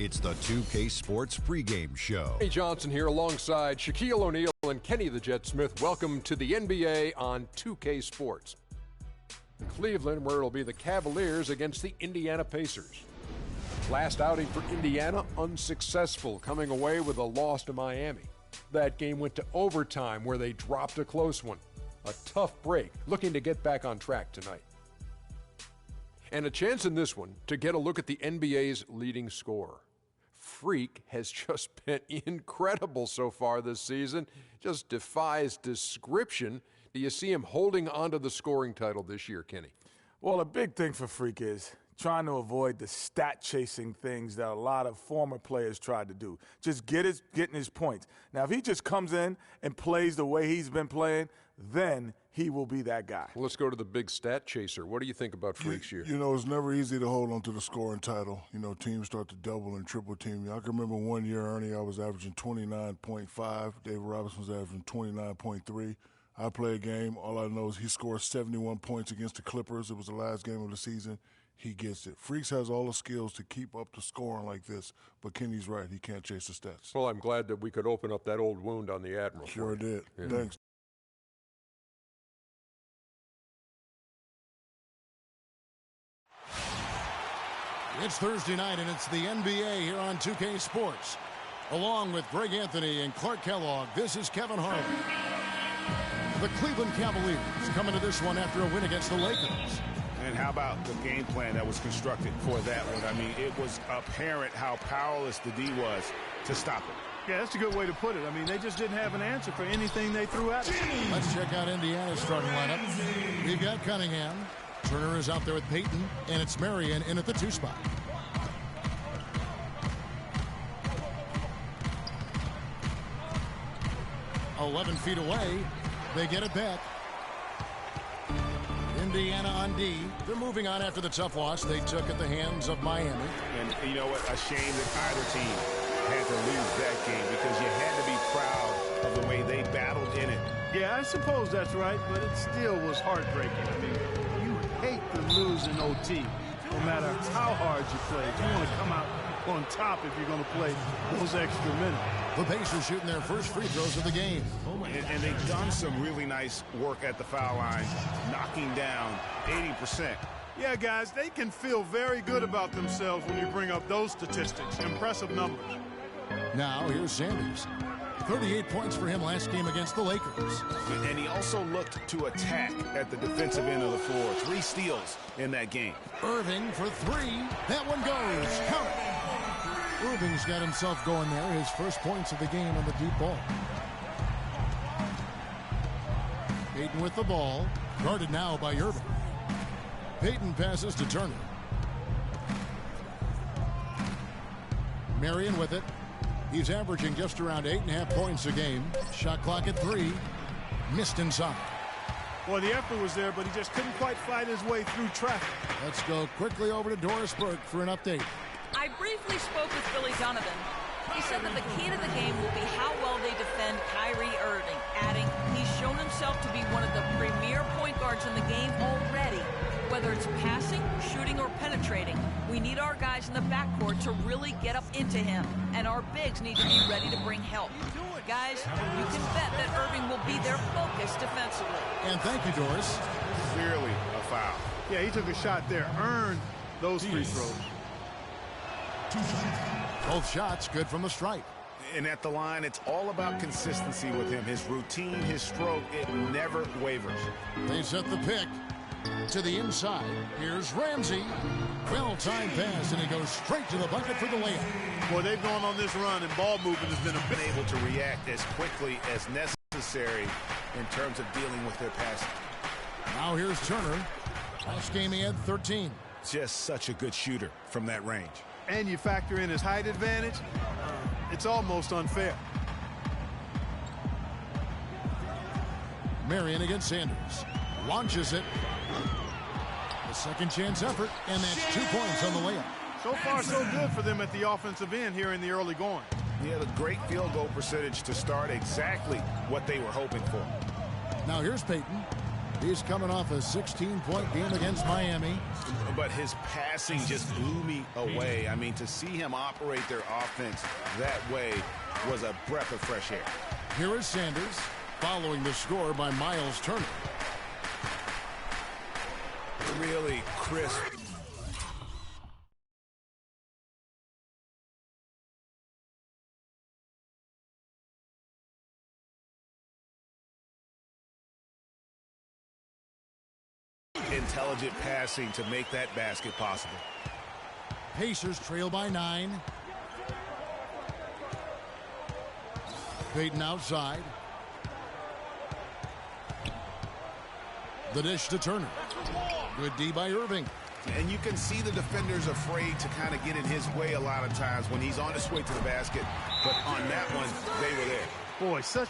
It's the 2K Sports pregame show. Hey, Johnson here alongside Shaquille O'Neal and Kenny the Jet Smith. Welcome to the NBA on 2K Sports. In Cleveland, where it'll be the Cavaliers against the Indiana Pacers. Last outing for Indiana, unsuccessful, coming away with a loss to Miami. That game went to overtime where they dropped a close one. A tough break, looking to get back on track tonight. And a chance in this one to get a look at the NBA's leading scorer. Freak has just been incredible so far this season. Just defies description. Do you see him holding onto the scoring title this year, Kenny? Well, a big thing for Freak is trying to avoid the stat-chasing things that a lot of former players tried to do. Just getting his points. Now, if he just comes in and plays the way he's been playing, then he will be that guy. Well, let's go to the big stat chaser. What do you think about Freak's year? You know, it's never easy to hold on to the scoring title. You know, teams start to double and triple team you. I can remember one year, Ernie, I was averaging 29.5. David Robinson was averaging 29.3. I play a game. All I know is he scored 71 points against the Clippers. It was the last game of the season. He gets it. Freaks has all the skills to keep up the scoring like this, but Kenny's right. He can't chase the stats. Well, I'm glad that we could open up that old wound on the Admiral. Sure did. Yeah. Thanks. It's Thursday night, and it's the NBA here on 2K Sports. Along with Greg Anthony and Clark Kellogg, this is Kevin Harlan. The Cleveland Cavaliers coming to this one after a win against the Lakers. And how about the game plan that was constructed for that one? I mean, it was apparent how powerless the D was to stop it. Yeah, that's a good way to put it. I mean, they just didn't have an answer for anything they threw at them. Let's check out Indiana's starting lineup. We've got Cunningham. Turner is out there with Payton, and it's Marion in at the 2 spot. "11 feet away. They get it back. Indiana on D. They're moving on after the tough loss they took at the hands of Miami. And you know what? A shame that either team had to lose that game because you had to be proud of the way they battled in it. Yeah, I suppose that's right, but it still was heartbreaking. I mean, you hate to lose in OT, no matter how hard you play. You want to come out on top if you're going to play those extra minutes. The Pacers shooting their first free throws of the game. And they've done some really nice work at the foul line, knocking down 80%. Yeah, guys, they can feel very good about themselves when you bring up those statistics. Impressive numbers. Now, here's Sanders. 38 points for him last game against the Lakers. And he also looked to attack at the defensive end of the floor. 3 steals in that game. Irving for 3. That one goes. Count it. Irving's got himself going there. His first points of the game on the deep ball. Payton with the ball. Guarded now by Irving. Payton passes to Turner. Marion with it. He's averaging just around 8.5 points a game. Shot clock at 3. Missed inside. Well, the effort was there, but he just couldn't quite fight his way through traffic. Let's go quickly over to Doris Burke for an update. I briefly spoke with Billy Donovan. He said that the key to the game will be how well they defend Kyrie Irving, adding he's shown himself to be one of the premier point guards in the game already. Whether it's passing, shooting, or penetrating, we need our guys in the backcourt to really get up into him, and our bigs need to be ready to bring help. Guys, you can bet that Irving will be their focus defensively. And thank you, Doris. Clearly a foul. Yeah, he took a shot there, earned those free throws. Both shots good from the stripe. And at the line, it's all about consistency with him. His routine, his stroke, it never wavers. They set the pick to the inside. Here's Ramsey. Well-timed pass, and he goes straight to the bucket for the layup. Boy, they've gone on this run, and ball movement has been able to react as quickly as necessary in terms of dealing with their passing. Now here's Turner. Last game he had 13. Just such a good shooter from that range. And you factor in his height advantage, it's almost unfair. Marion against Sanders. Launches it. The second chance effort, and that's 2 points on the layup. So far, so good for them at the offensive end here in the early going. He had a great field goal percentage to start, exactly what they were hoping for. Now here's Payton. He's coming off a 16-point game against Miami. But his passing just blew me away. I mean, to see him operate their offense that way was a breath of fresh air. Here is Sanders, following the score by Miles Turner. Really crisp. Intelligent passing to make that basket possible. Pacers trail by 9. Payton outside. The dish to Turner. Good D by Irving. And you can see the defenders afraid to kind of get in his way a lot of times when he's on his way to the basket. But on that one, they were there. Boy, such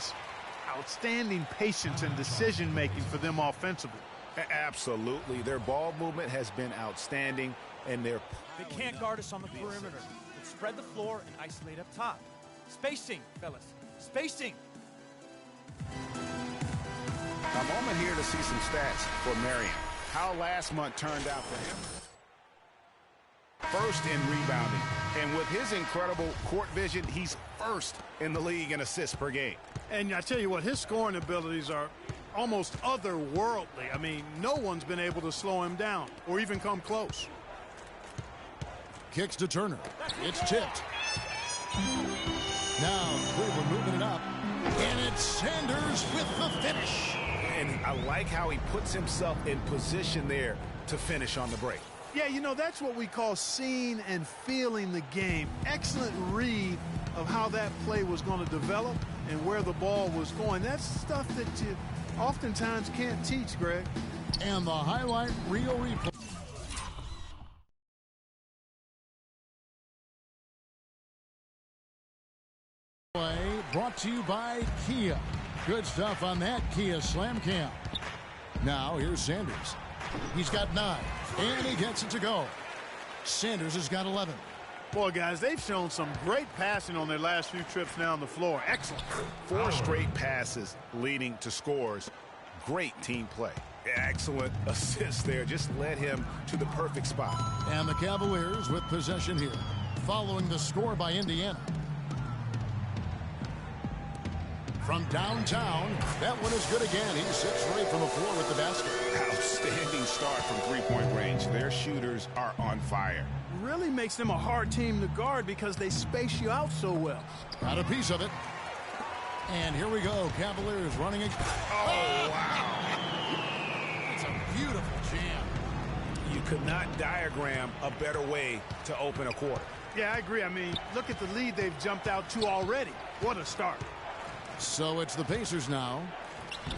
outstanding patience and decision-making for them offensively. Absolutely. Their ball movement has been outstanding, and they can't guard us on the perimeter. Let's spread the floor and isolate up top. Spacing, fellas. Spacing. A moment here to see some stats for Marion. How last month turned out for him. First in rebounding. And with his incredible court vision, he's first in the league in assists per game. And I tell you what, his scoring abilities are almost otherworldly. I mean, no one's been able to slow him down or even come close. Kicks to Turner. It's tipped. Now Cleveland moving it up. And it's Sanders with the finish. And I like how he puts himself in position there to finish on the break. Yeah, you know, that's what we call seeing and feeling the game. Excellent read of how that play was going to develop and where the ball was going. That's stuff that you oftentimes can't teach, Greg. And the highlight reel replay. Brought to you by Kia. Good stuff on that Kia Slam Cam. Now here's Sanders. He's got 9, and he gets it to go. Sanders has got 11. Boy, guys, they've shown some great passing on their last few trips down the floor. Excellent. 4 straight passes leading to scores. Great team play. Excellent assist there. Just led him to the perfect spot. And the Cavaliers with possession here, following the score by Indiana. From downtown, that one is good again. He sits right from the floor with the basket. Outstanding start from three-point range. Their shooters are on fire. Really makes them a hard team to guard because they space you out so well. Got a piece of it. And here we go. Cavaliers running it. Oh, wow. It's a beautiful jam. You could not diagram a better way to open a quarter. Yeah, I agree. I mean, look at the lead they've jumped out to already. What a start. So it's the Pacers now.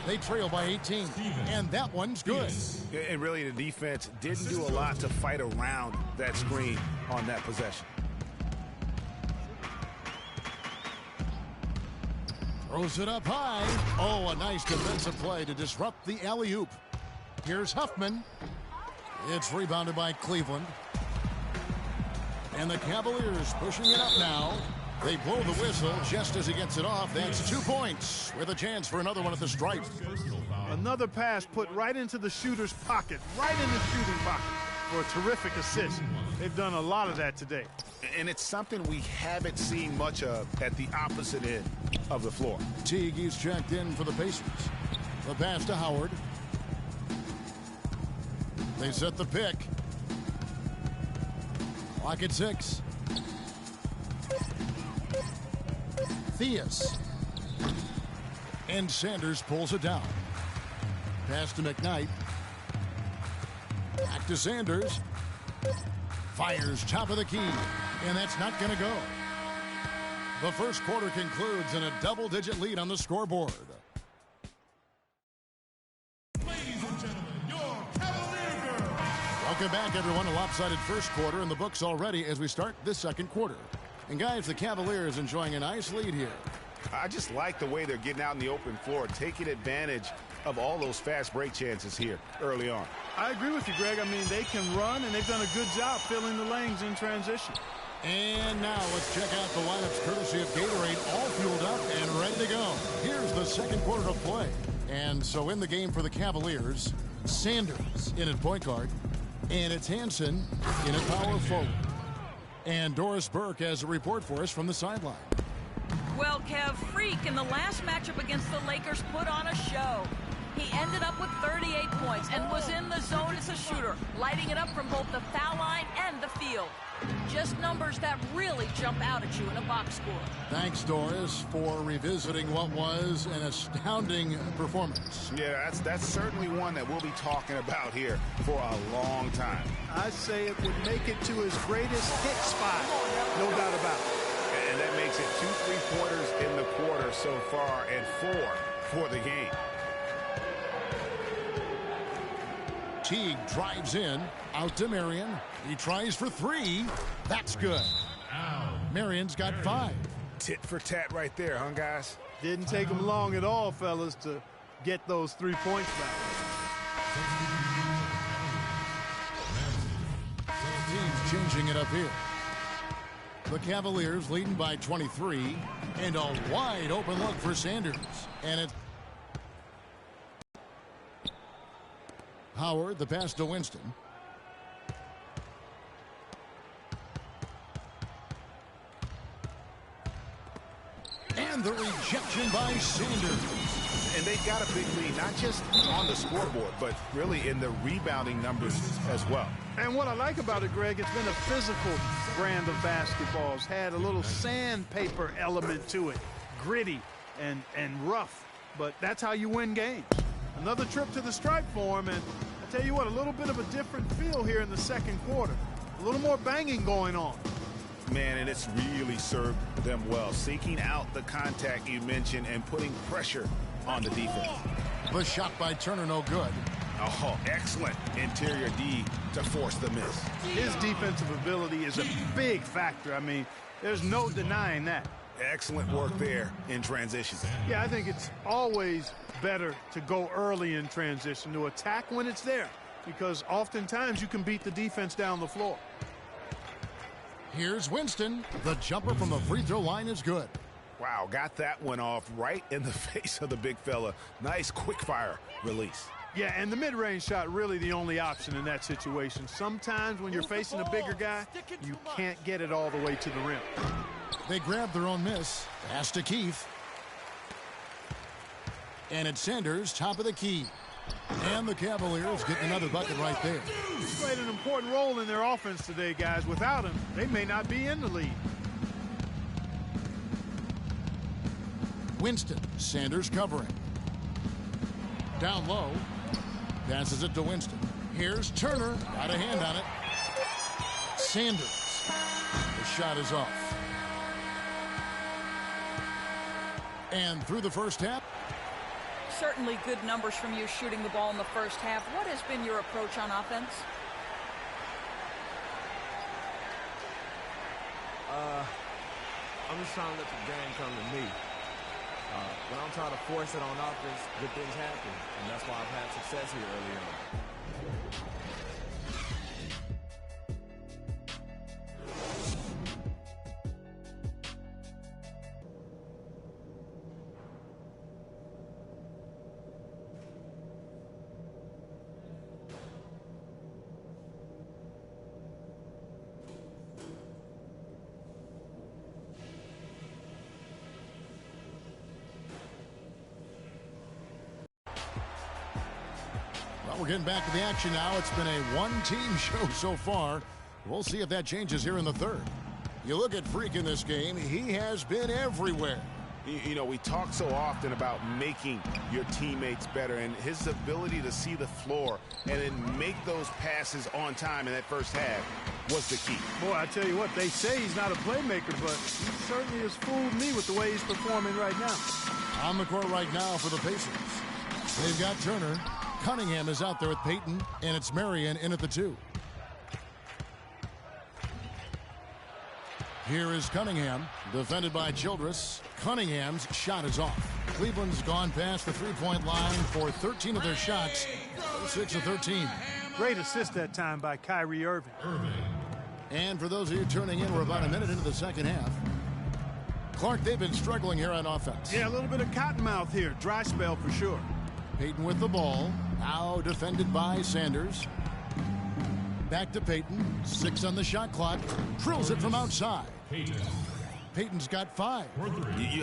They trail by 18, and that one's good. And really, the defense didn't do a lot to fight around that screen on that possession. Throws it up high. Oh, a nice defensive play to disrupt the alley-oop. Here's Huffman. It's rebounded by Cleveland. And the Cavaliers pushing it up now. They blow the whistle just as he gets it off. That's 2 points with a chance for another one at the stripe. Another pass put right into the shooter's pocket, right in the shooting pocket for a terrific assist. They've done a lot of that today. And it's something we haven't seen much of at the opposite end of the floor. Teague is checked in for the Pacers. The pass to Howard. They set the pick. Clock at 6. Theus. And Sanders pulls it down. Pass to McKnight. Back to Sanders. Fires top of the key. And that's not going to go. The first quarter concludes in a double-digit lead on the scoreboard. Ladies and gentlemen, your Cavalier girl. Welcome back, everyone. A lopsided first quarter in the books already as we start this second quarter. And guys, the Cavaliers enjoying a nice lead here. I just like the way they're getting out in the open floor, taking advantage of all those fast break chances here early on. I agree with you, Greg. I mean, they can run, and they've done a good job filling the lanes in transition. And now let's check out the lineups courtesy of Gatorade, all fueled up and ready to go. Here's the second quarter of play. And so in the game for the Cavaliers, Sanders in at point guard, and it's Hansen in at power forward. And Doris Burke has a report for us from the sideline. Well, Kev, Freak in the last matchup against the Lakers put on a show. He ended up with 38 points and was in the zone as a shooter, lighting it up from both the foul line and the field. Just numbers that really jump out at you in a box score. Thanks, Doris, for revisiting what was an astounding performance. Yeah, that's certainly one that we'll be talking about here for a long time. I'd say it would make it to his greatest hit spot, no doubt about it. And that makes it 2 3-pointers in the quarter so far and 4 for the game. Teague drives in, out to Marion. He tries for 3. That's good. Marion's got 5. Tit for tat right there, huh, guys? Didn't take him long at all, fellas, to get those 3 points back. Team's changing it up here. The Cavaliers leading by 23, and a wide open look for Sanders. And it's Howard, the pass to Winston. And the rejection by Sanders. And they've got a big lead, not just on the scoreboard, but really in the rebounding numbers as well. And what I like about it, Greg, it's been a physical brand of basketball. It's had a little sandpaper element to it. Gritty and rough. But that's how you win games. Another trip to the stripe for him, and I tell you what, a little bit of a different feel here in the second quarter. A little more banging going on. Man, and it's really served them well. Seeking out the contact you mentioned and putting pressure on the defense. The shot by Turner, no good. Oh, excellent interior D to force the miss. His defensive ability is a big factor. I mean, there's no denying that. Excellent work there in transition. Yeah, I think it's always better to go early in transition, to attack when it's there, because oftentimes you can beat the defense down the floor. Here's Winston. The jumper from the free throw line is good. Wow, got that one off right in the face of the big fella. Nice quick fire release. Yeah, and the mid-range shot really the only option in that situation. Sometimes when you're facing a bigger guy, you can't get it all the way to the rim. They grab their own miss. Pass to Keith. And it's Sanders, top of the key. And the Cavaliers get another bucket right there. He's played an important role in their offense today, guys. Without him, they may not be in the lead. Winston, Sanders covering. Down low. Passes it to Winston. Here's Turner. Got a hand on it. Sanders. The shot is off. And through the first half. Certainly good numbers from you shooting the ball in the first half. What has been your approach on offense? I'm just trying to let the game come to me. When I'm trying to force it on offense, good things happen. And that's why I've had success here early on. We're getting back to the action now. It's been a one-team show so far. We'll see if that changes here in the third. You look at Freak in this game, he has been everywhere. You know, we talk so often about making your teammates better, and his ability to see the floor and then make those passes on time in that first half was the key. Boy, I tell you what, they say he's not a playmaker, but he certainly has fooled me with the way he's performing right now. On the court right now for the Pacers. They've got Turner. Cunningham is out there with Payton, and it's Marion in at the 2. Here is Cunningham, defended by Childress. Cunningham's shot is off. Cleveland's gone past the three-point line for 13 of their shots, 6 of 13. Great assist that time by Kyrie Irving. And for those of you tuning in, we're about a minute into the second half. Clark, they've been struggling here on offense. Yeah, a little bit of cottonmouth here. Dry spell for sure. Payton with the ball. Now defended by Sanders. Back to Payton. 6 on the shot clock. Drills it from outside. Payton's got 5.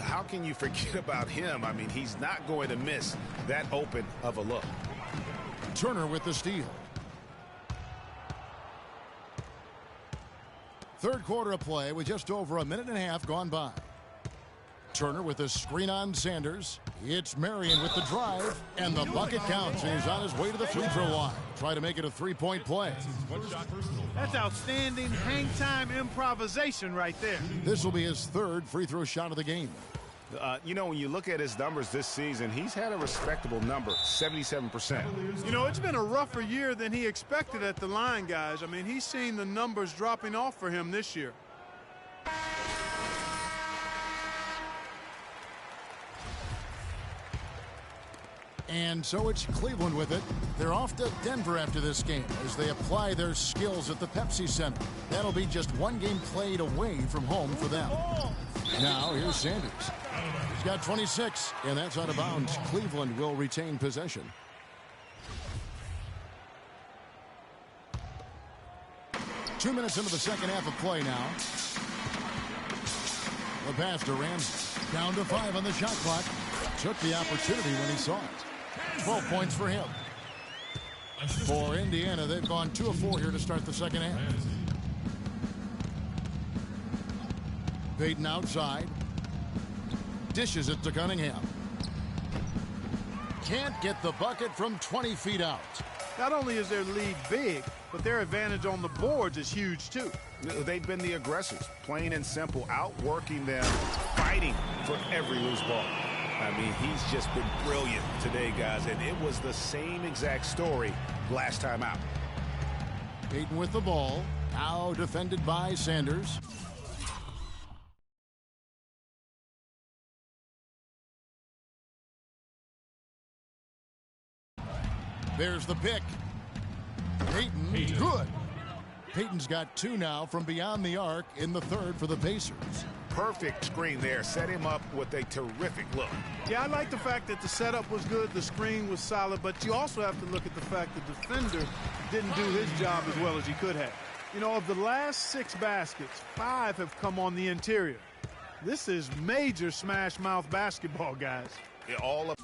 How can you forget about him? I mean, he's not going to miss that open of a look. Turner with the steal. Third quarter of play with just over a minute and a half gone by. Turner with a screen on Sanders. It's Marion with the drive, and the bucket counts. He's on his way to the free throw line. Try to make it a 3-point play. That's outstanding hang-time improvisation right there. This will be his 3rd free throw shot of the game. You know, when you look at his numbers this season, he's had a respectable number, 77%. You know, it's been a rougher year than he expected at the line, guys. I mean, he's seen the numbers dropping off for him this year. And so it's Cleveland with it. They're off to Denver after this game as they apply their skills at the Pepsi Center. That'll be just 1 game played away from home for them. Now here's Sanders. He's got 26, and that's out of bounds. Cleveland will retain possession. Two minutes into the second half of play now. The pass to Ramsey. Down to 5 on the shot clock. Took the opportunity when he saw it. 12 points for him. For Indiana, they've gone 2 of 4 here to start the second half. Payton outside. Dishes it to Cunningham. Can't get the bucket from 20 feet out. Not only is their lead big, but their advantage on the boards is huge too. They've been the aggressors, plain and simple, outworking them, fighting for every loose ball. I mean, he's just been brilliant today, guys, and it was the same exact story last time out. Payton with the ball, now defended by Sanders. There's the pick. Payton, good. Payton's got 2 now from beyond the arc in the 3rd for the Pacers. Perfect screen there. Set him up with a terrific look. Yeah, I like the fact that the setup was good, the screen was solid, but you also have to look at the fact the defender didn't do his job as well as he could have. You know, of the last 6 baskets, 5 have come on the interior. This is major smash mouth basketball, guys. Yeah, all of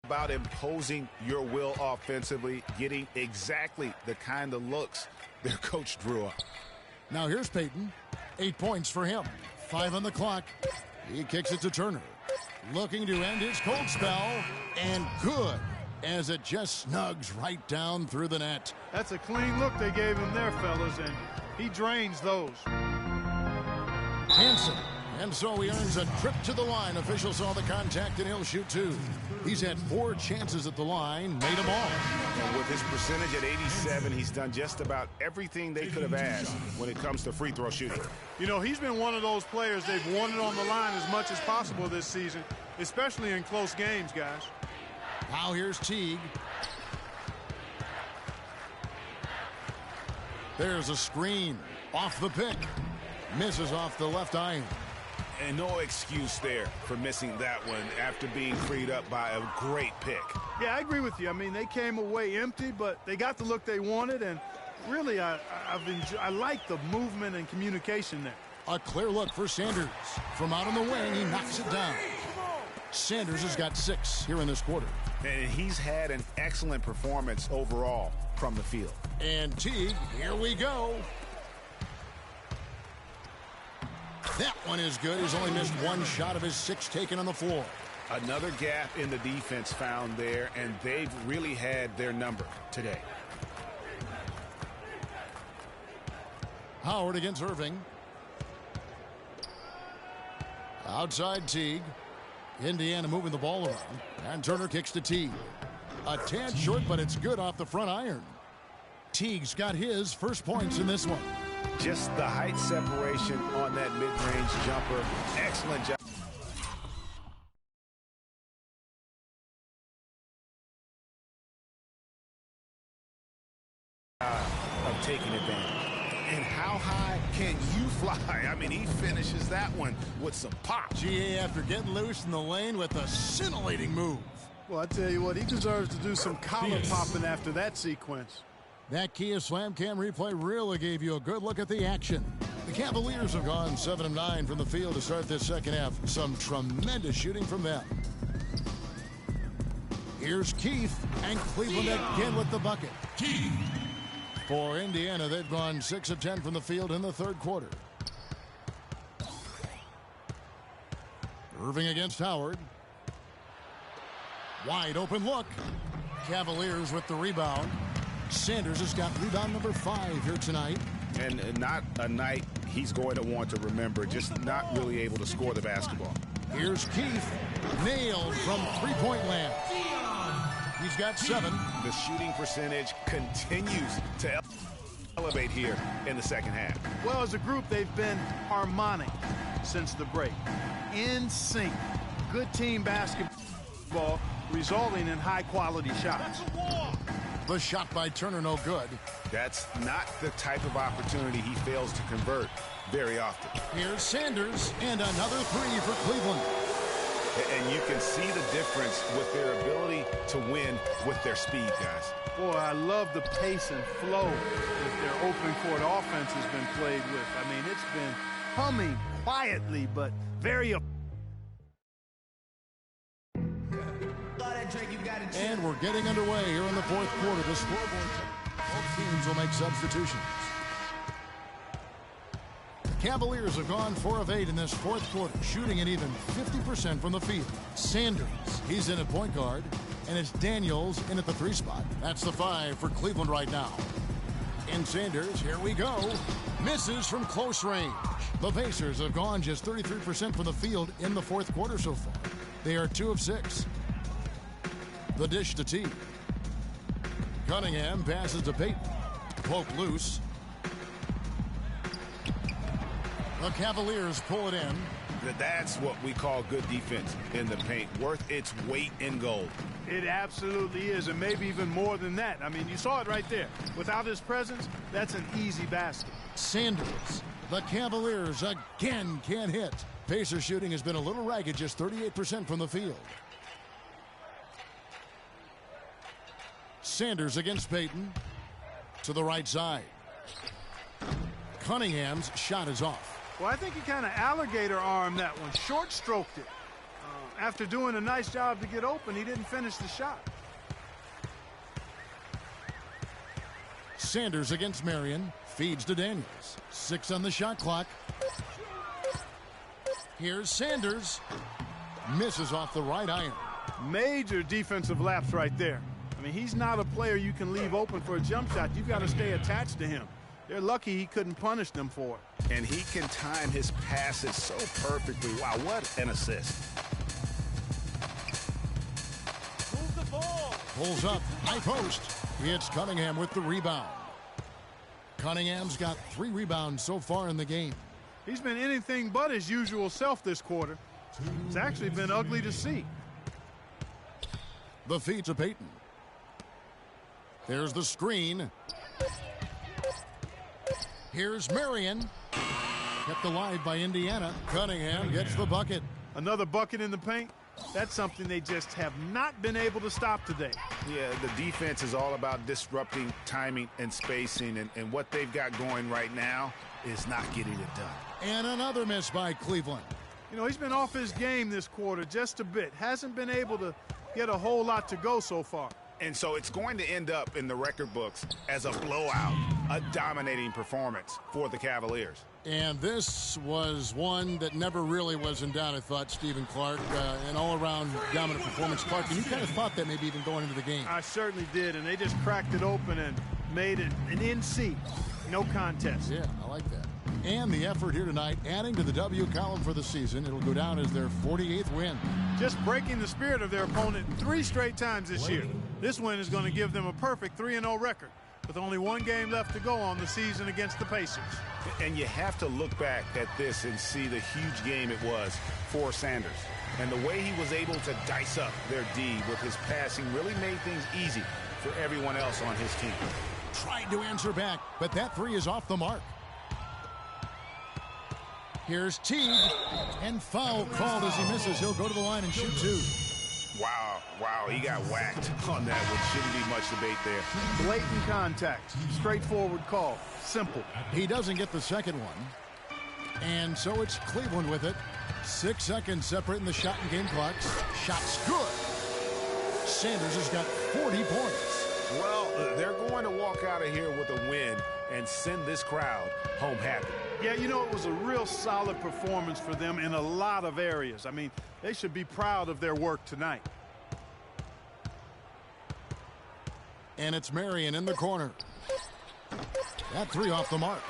about imposing your will offensively, getting exactly the kind of looks their coach drew up. Now here's Payton. 8 points for him. 5 on the clock. He kicks it to Turner. Looking to end his cold spell. And good, as it just snugs right down through the net. That's a clean look they gave him there, fellas, and he drains those. Hansen. And so he earns a trip to the line. Officials saw the contact, and he'll shoot 2. He's had 4 chances at the line, made them all. And with his percentage at 87, he's done just about everything they could have asked when it comes to free throw shooting. You know, he's been one of those players they've wanted on the line as much as possible this season, especially in close games, guys. Now here's Teague. There's a screen. Off the pick. Misses off the left iron. And no excuse there for missing that one after being freed up by a great pick. Yeah, I agree with you. I mean, they came away empty, but they got the look they wanted, and really, I like the movement and communication there. A clear look for Sanders. From out on the wing, he knocks it down. Sanders has got 6 here in this quarter. And he's had an excellent performance overall from the field. And Teague, here we go. That one is good. He's only missed 1 shot of his 6 taken on the floor. Another gap in the defense found there, and they've really had their number today. Howard against Irving. Outside Teague. Indiana moving the ball around. And Turner kicks to Teague. A tad short, but it's good off the front iron. Teague's got his first points in this one. Just the height separation on that mid-range jumper. Excellent job. Of taking advantage. And how high can you fly? I mean, he finishes that one with some pop. GA after getting loose in the lane with a scintillating move. Well, I tell you what, he deserves to do some collar popping after that sequence. That Kia Slam Cam replay really gave you a good look at the action. The Cavaliers have gone 7 of 9 from the field to start this second half. Some tremendous shooting from them. Here's Keith, and Cleveland again with the bucket. Keith. For Indiana, they've gone 6 of 10 from the field in the third quarter. Irving against Howard. Wide open look. Cavaliers with the rebound. Sanders has got rebound number 5 here tonight. And not a night he's going to want to remember, just not really able to score the basketball. Here's Keith, nailed from three-point land. He's got 7. The shooting percentage continues to elevate here in the second half. Well, as a group, they've been harmonic since the break. In sync. Good team basketball resulting in high-quality shots. The shot by Turner no good. That's not the type of opportunity he fails to convert very often. Here's Sanders, and another 3 for Cleveland. And you can see the difference with their ability to win with their speed, guys. Boy, I love the pace and flow that their open court offense has been played with. I mean, it's been humming quietly, but very. And we're getting underway here in the fourth quarter. The scoreboard. Both teams will make substitutions. Cavaliers have gone 4 of 8 in this fourth quarter, shooting an even 50% from the field. Sanders, he's in at point guard, and it's Daniels in at the 3 spot. That's the 5 for Cleveland right now. And Sanders, here we go, misses from close range. The Pacers have gone just 33% from the field in the fourth quarter so far. They are 2 of 6. The dish to T. Cunningham passes to Payton. Poke loose. The Cavaliers pull it in. That's what we call good defense in the paint, worth its weight in gold. It absolutely is, and maybe even more than that. I mean, you saw it right there. Without his presence, that's an easy basket. Sanders. The Cavaliers again can't hit. Pacer shooting has been a little ragged, just 38% from the field. Sanders against Payton. To the right side. Cunningham's shot is off. Well, I think he kind of alligator armed that one. Short stroked it. After doing a nice job to get open, he didn't finish the shot. Sanders against Marion. Feeds to Daniels. 6 on the shot clock. Here's Sanders. Misses off the right iron. Major defensive lapse right there. I mean, he's not a player you can leave open for a jump shot. You've got to stay attached to him. They're lucky he couldn't punish them for it. And he can time his passes so perfectly. Wow, what an assist. Move the ball. Pulls up, high post. It's Cunningham with the rebound. Cunningham's got 3 rebounds so far in the game. He's been anything but his usual self this quarter. It's actually been ugly to see. The feed to Payton. There's the screen. Here's Marion. Kept alive by Indiana. Cunningham gets the bucket. Another bucket in the paint. That's something they just have not been able to stop today. Yeah, the defense is all about disrupting timing and spacing, and what they've got going right now is not getting it done. And another miss by Cleveland. You know, he's been off his game this quarter just a bit. Hasn't been able to get a whole lot to go so far. And so it's going to end up in the record books as a blowout, a dominating performance for the Cavaliers. And this was one that never really was in doubt, I thought, Stephen Clark. An all-around dominant performance. Clark, and you kind of thought that maybe even going into the game. I certainly did, and they just cracked it open and made it an NC. No contest. Yeah, I like that. And the effort here tonight, adding to the W column for the season. It'll go down as their 48th win. Just breaking the spirit of their opponent 3 straight times this year. This win is going to give them a perfect 3-0 record with only 1 game left to go on the season against the Pacers. And you have to look back at this and see the huge game it was for Sanders. And the way he was able to dice up their D with his passing really made things easy for everyone else on his team. Tried to answer back, but that 3 is off the mark. Here's Teague, and foul called as he misses. He'll go to the line and shoot two. Wow, he got whacked on that one. Shouldn't be much debate there. Blatant contact. Straightforward call. Simple. He doesn't get the second one. And so it's Cleveland with it. 6 seconds separating the shot and game clocks. Shot's good. Sanders has got 40 points. Well, they're going to walk out of here with a win and send this crowd home happy. Yeah, you know, it was a real solid performance for them in a lot of areas. I mean, they should be proud of their work tonight. And it's Marion in the corner. That three off the mark.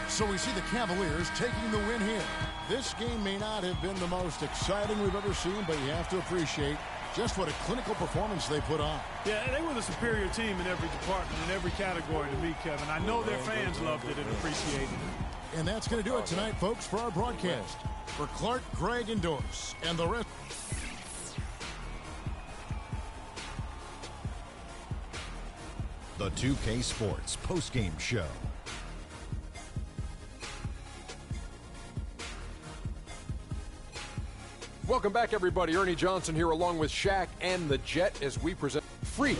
So we see the Cavaliers taking the win here. This game may not have been the most exciting we've ever seen, but you have to appreciate just what a clinical performance they put on. Yeah, they were the superior team in every department, in every category to me, Kevin. I know their fans loved it and appreciated it. And that's going to do it tonight, folks, for our broadcast. For Clark, Greg, and Doris, and the rest. The 2K Sports postgame show. Welcome back, everybody. Ernie Johnson here along with Shaq and the Jet as we present Freak.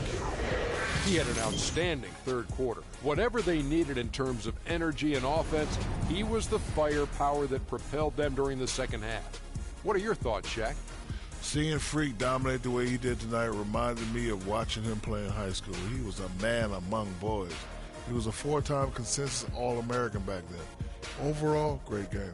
He had an outstanding third quarter. Whatever they needed in terms of energy and offense, he was the firepower that propelled them during the second half. What are your thoughts, Shaq? Seeing Freak dominate the way he did tonight reminded me of watching him play in high school. He was a man among boys. He was a 4-time consensus All-American back then. Overall, great game.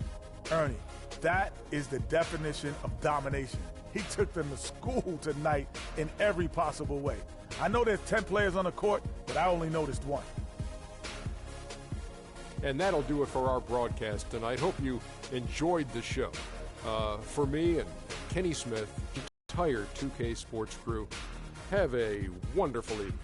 Ernie, that is the definition of domination. He took them to school tonight in every possible way. I know there's 10 players on the court, but I only noticed one. And that'll do it for our broadcast tonight. Hope you enjoyed the show. For me and Kenny Smith, the entire 2K Sports crew, have a wonderful evening.